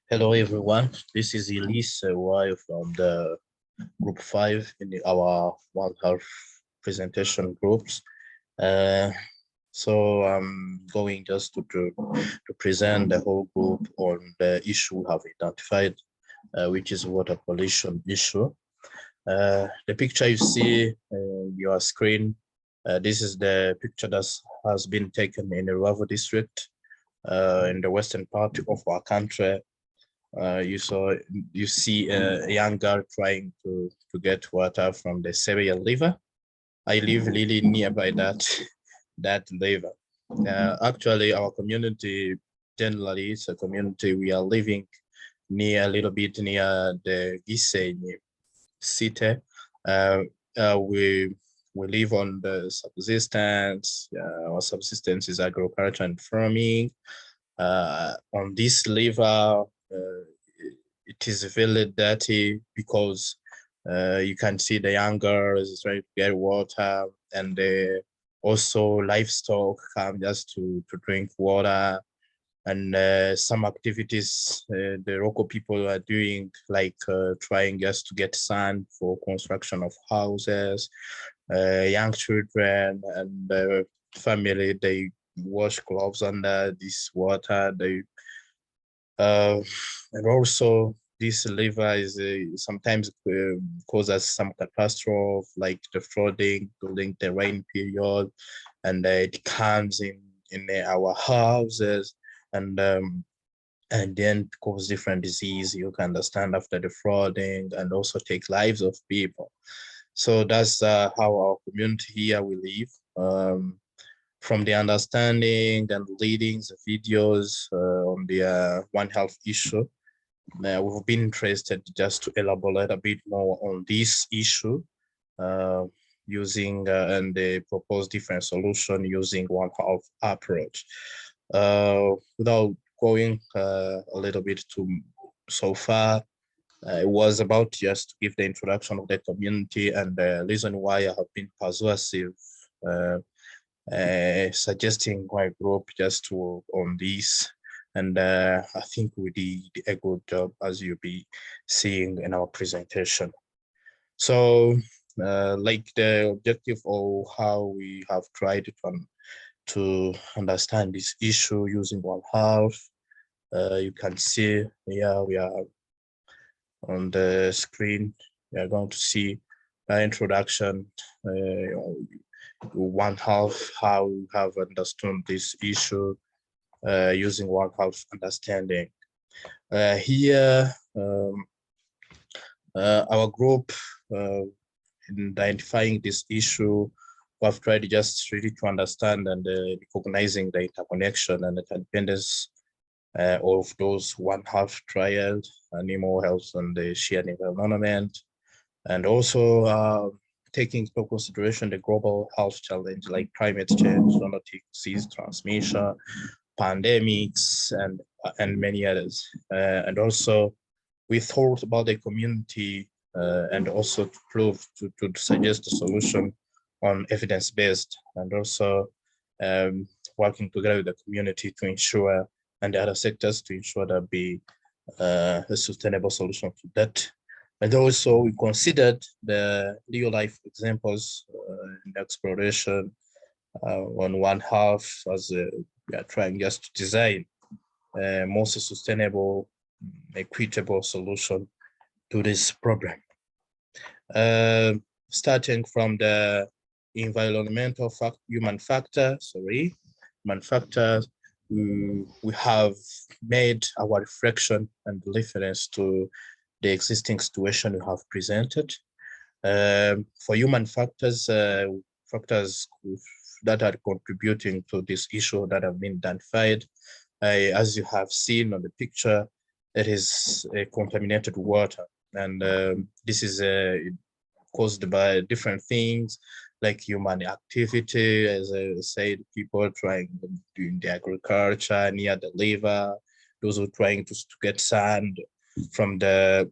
Hello, everyone. This is Elise Y from the Group 5 in our One Health presentation groups. Uh, so I'm going just to present the whole group on the issue we have identified, which is water pollution issue. The picture you see on your screen, this is the picture that has been taken in the Ruavo district in the western part of our country. You see a young girl trying to get water from the Sebeya River. I live really nearby that river. Actually, our community generally is a community we are living near a little bit near the Gisenyi city. Uh, we live on the subsistence. Our subsistence is agriculture and farming. On this river, it is very dirty because you can see the young girls trying to get water, and also livestock come just to drink water. And some activities the local people are doing, like trying just to get sand for construction of houses. Young children and family, they wash gloves under this water. And also this river is sometimes causes some catastrophe, like the flooding during the rain period, and it comes in our houses, and then cause different disease, you can understand, after the flooding, and also take lives of people. So that's how our community here we live. From the understanding and readings, the videos on the One Health issue, we've been interested just to elaborate a bit more on this issue uh, using and they propose different solution using One Health approach. Without going a little bit too so far, it was about just to give the introduction of the community and the reason why I have been persuasive, suggesting my group just to work on this. And I think we did a good job, as you'll be seeing in our presentation. So like the objective of how we have tried to understand this issue using One Health, you can see here we are on the screen. We are going to see the introduction, One Health, how we have understood this issue using One Health understanding. Here, our group, in identifying this issue, we have tried just really to understand and recognizing the interconnection and the interdependence of those One Health triad, animal health and the shared environment, and also taking into consideration the global health challenge like climate change, zoonotic disease transmission, pandemics, and many others. And also, we thought about the community and also to prove to suggest a solution on evidence-based, and also working together with the community to ensure, and the other sectors to ensure that be a sustainable solution to that. And also we considered the real life examples in the exploration on One Health, as we are trying just to design a most sustainable, equitable solution to this problem. Starting from the environmental human factor, we have made our reflection and reference to the existing situation we have presented. For human factors, factors that are contributing to this issue that have been identified, as you have seen on the picture, it is contaminated water, and this is caused by different things like human activity, as I said, people trying doing the agriculture near the river, those who are trying to get sand from the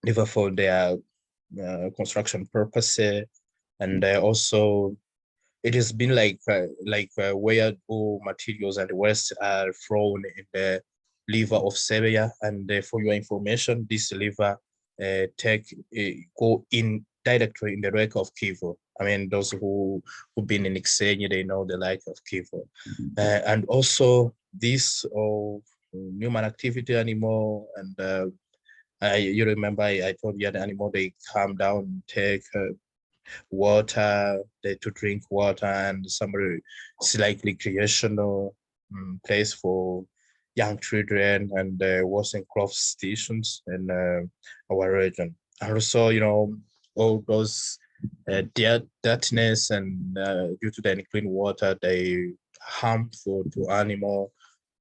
river for their construction purposes, and also it has been like where all materials and waste are thrown liver of Serbia. And for your information, this liver go in directly in the lake of Kivu. I mean, those who've been in Ixeni, they know the lake of Kivu. And also this human activity animal, and you remember I told you the animal, they come down, take water, to drink water, and some slight recreational place for young children and watching crop stations in our region. And also, all those dirtiness and due to the unclean water, they harmful to animal,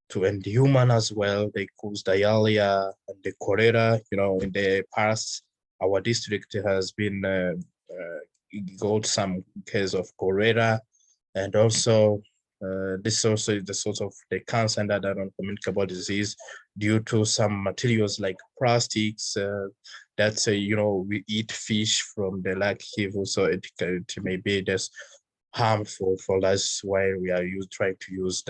to end human as well. They cause diarrhea and the cholera. In the past, our district has been got some case of cholera, and also this also is the source of the cancer and other non-communicable disease due to some materials like plastics that we eat fish from the lake Kivu, so it may be just harmful for us while we are trying to use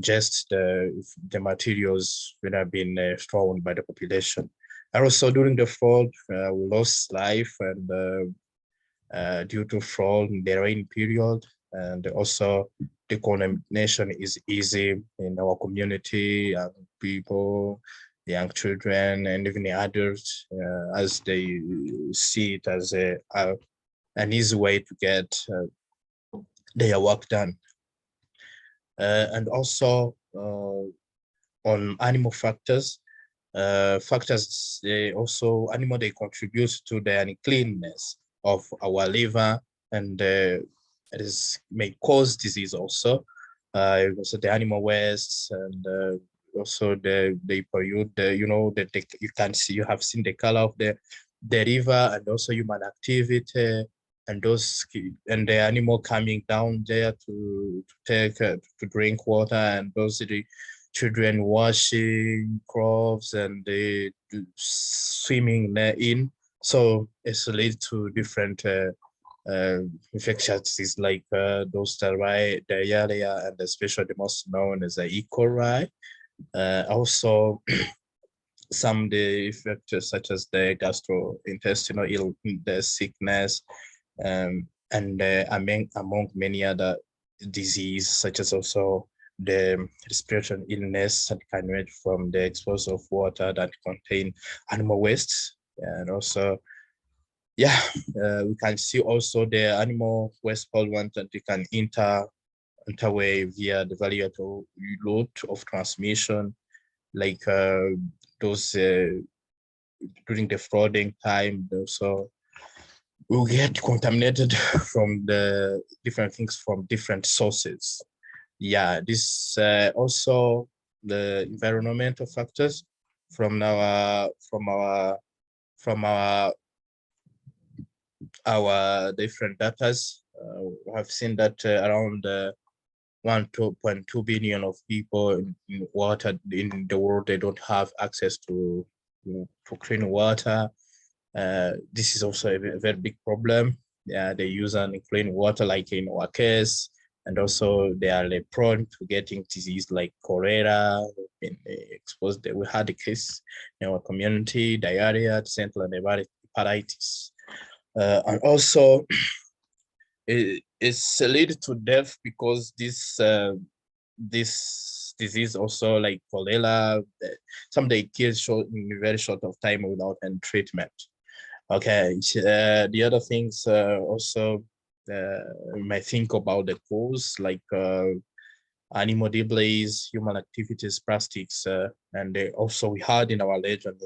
just the materials that have been thrown by the population. And also during the flood, we lost life and due to flood in the rain period, and also the contamination is easy in our community, young people, young children, and even the adults, as they see it as an easy way to get their work done. And also on animal factors, they contribute to the uncleanness of our liver, and it may cause disease also. Also the animal waste, and also they pollute you have seen the color of the river, and also human activity, and the animal coming down there to take to drink water, and those the children washing crops and they swimming in. So it's related to different infectious diseases like those diarrhea, and especially the most known as the E. coli. Also, some the effects such as the gastrointestinal the sickness, and among many other diseases, such as also the respiratory illness that can range from the exposure of water that contain animal waste. And also, we can see also the animal waste pollutant that they can interway via the variable route of transmission, like those during the flooding time. So we'll get contaminated from the different things from different sources. This also the environmental factors from our different datas. We have seen that around 1.2 billion of people in water in the world, they don't have access to clean water. This is also a very big problem. They use unclean water, like in our case, and also they are prone to getting disease like cholera. Been exposed. We had a case in our community, diarrhea, central hepatitis, and also it's related to death because this disease also, like cholera, some they kill in a very short of time without any treatment. Okay, the other things also we might think about the cause, like animal debris, human activities, plastics, and also we had in our legend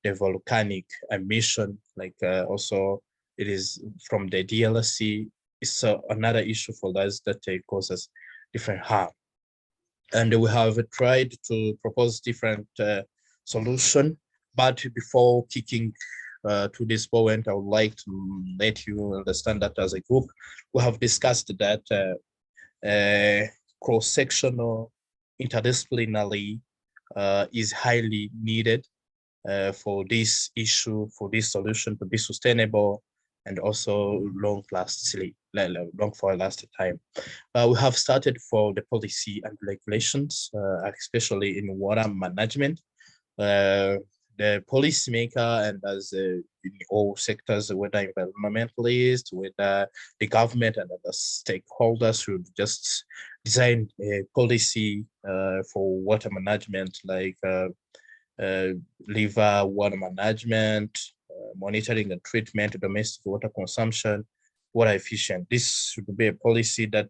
the volcanic emission, like also it is from the DLC. It's another issue for us that causes different harm. And we have tried to propose different solution, but before kicking to this point, I would like to let you understand that as a group, we have discussed that cross-sectional interdisciplinary is highly needed for this issue, for this solution to be sustainable and also long-lasting. long for a last time. We have started for the policy and regulations, especially in water management. The policymaker and as in all sectors, whether environmentalists, whether the government and other stakeholders should just design a policy for water management, like river water management, monitoring and treatment, domestic water consumption, water efficient. This should be a policy that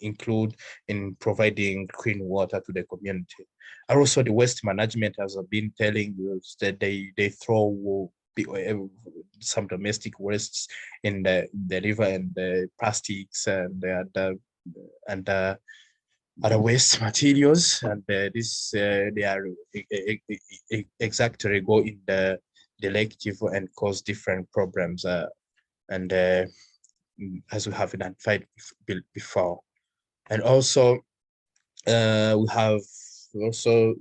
include in providing clean water to the community. And also the waste management, as I've been telling you, that they throw some domestic wastes in the river, and the plastics and the other waste materials, and they are exactly go in the lake Kivu and cause different problems, and as we have identified before. And also we have also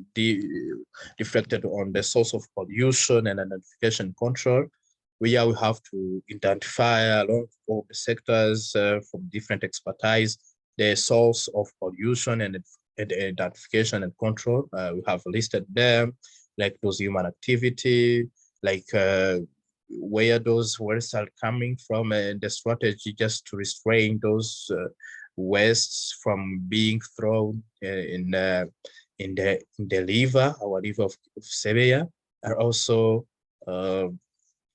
reflected on the source of pollution and identification control, where we have to identify along all the sectors from different expertise the source of pollution and identification and control. We have listed them, like those human activity, like where those wastes are coming from, and the strategy just to restrain those wastes from being thrown in the river, our river of Sebeya, and also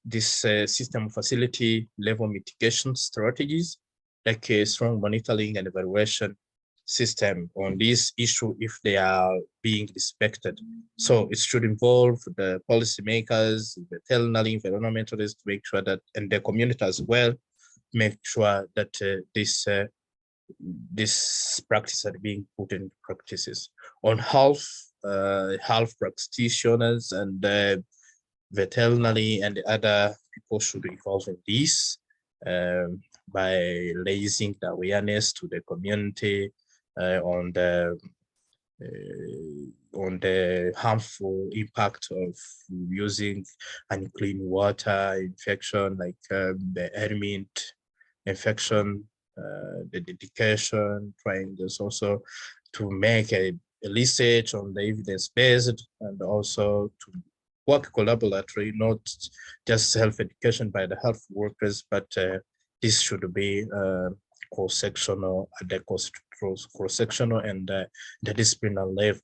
this system facility level mitigation strategies, like a strong monitoring and evaluation system on this issue if they are being respected. So it should involve the policymakers, the veterinary environmentalists, to make sure that, and the community as well, make sure that this practice are being put in practices. On health practitioners and veterinary and other people should involve in this by raising the awareness to the community on the harmful impact of using unclean water, infection like the airmint infection, the dedication, trying this also to make a research on the evidence-based, and also to work collaboratively, not just self-education by the health workers, but this should be cross-sectional at the cross-sectional and the disciplinary level.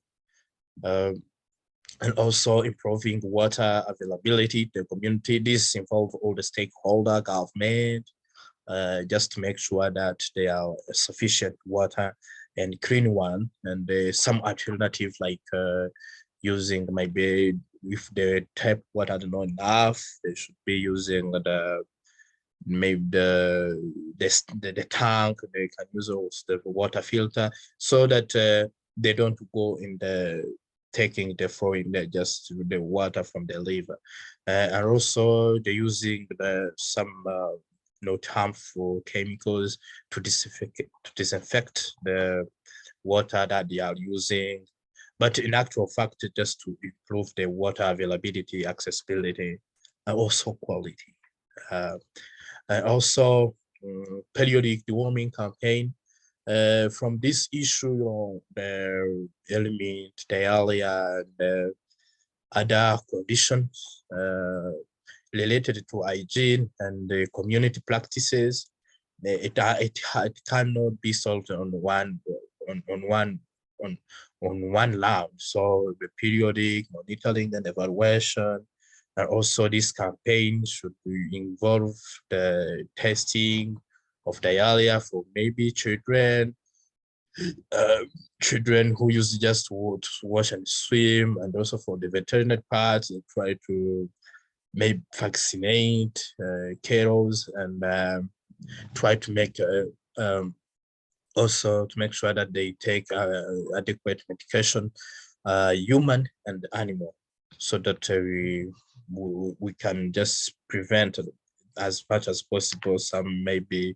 And also improving water availability to the community. This involves all the stakeholder, government, just to make sure that there are sufficient water and clean one, and some alternative like using maybe if the tap water is not enough, they should be using maybe the tank. They can use also the water filter, so that they don't go in the taking the flowing just the water from the river, and also they're using some not harmful chemicals to disinfect the water that they are using. But in actual fact, just to improve the water availability, accessibility, and also quality. And also periodic deworming campaign. From this issue, the element, diarrhea, and other conditions related to hygiene and the community practices, it cannot be solved on one round. So the periodic monitoring and evaluation, and also this campaign should involve the testing of diarrhea for maybe children who use just to wash and swim, and also for the veterinary parts, they try to maybe vaccinate kiddos, and try to make also to make sure that they take adequate medication, human and animal, so that we can just prevent as much as possible some maybe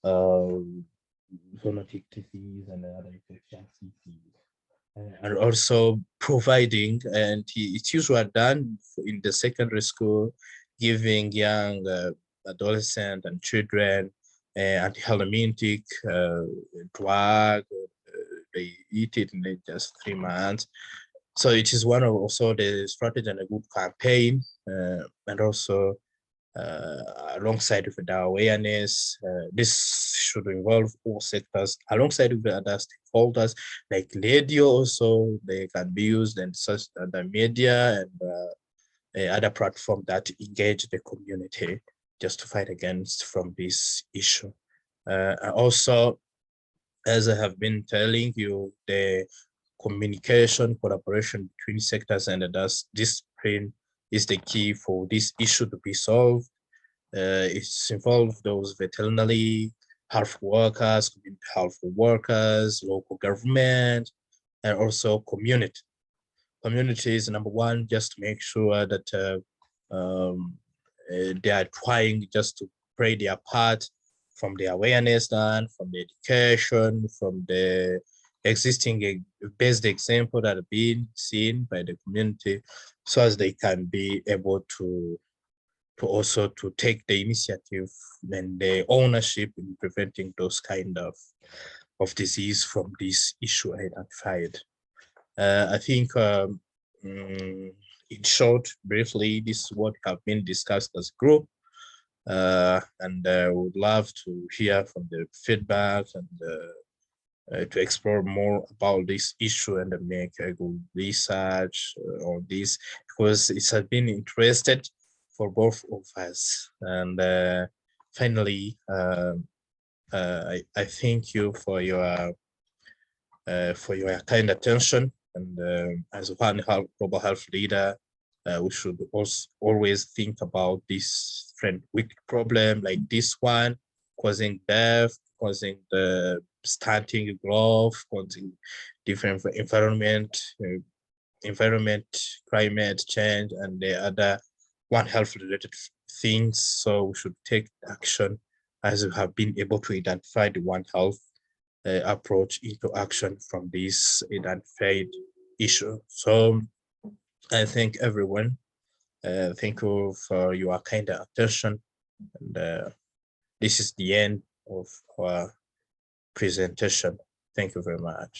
zoonotic disease and other infectious disease. And also providing, and it's usually done in the secondary school, giving young adolescent and children, anti-Helmintic drug. They eat it in just 3 months. So it is one of also the strategy and a good campaign, and also alongside with the awareness, this should involve all sectors alongside with the other stakeholders like radio. Also, they can be used and such the media and other platform that engage the community just to fight against from this issue. Also, as I have been telling you, the communication, collaboration between sectors and others, discipline is the key for this issue to be solved. It's involved those veterinary health workers, community health workers, local government, and also community. Community is number one, just to make sure that they are trying just to play their part from the awareness done, from the education, from the existing best example that have been seen by the community, so as they can be able to also to take the initiative and the ownership in preventing those kind of disease from this issue identified. I think in short, briefly, this is what have been discussed as group. And would love to hear from the feedback and to explore more about this issue and make a good research on this, because it has been interested for both of us. And finally, I thank you for your kind attention. And as one global health leader, we should also always think about this weak problem like this one, causing death, causing the stunting growth, causing different environment, climate change, and the other One Health related things. So we should take action as we have been able to identify the One Health approach into action from this identified issue. So I thank everyone. Thank you for your kind attention. And this is the end of our presentation. Thank you very much.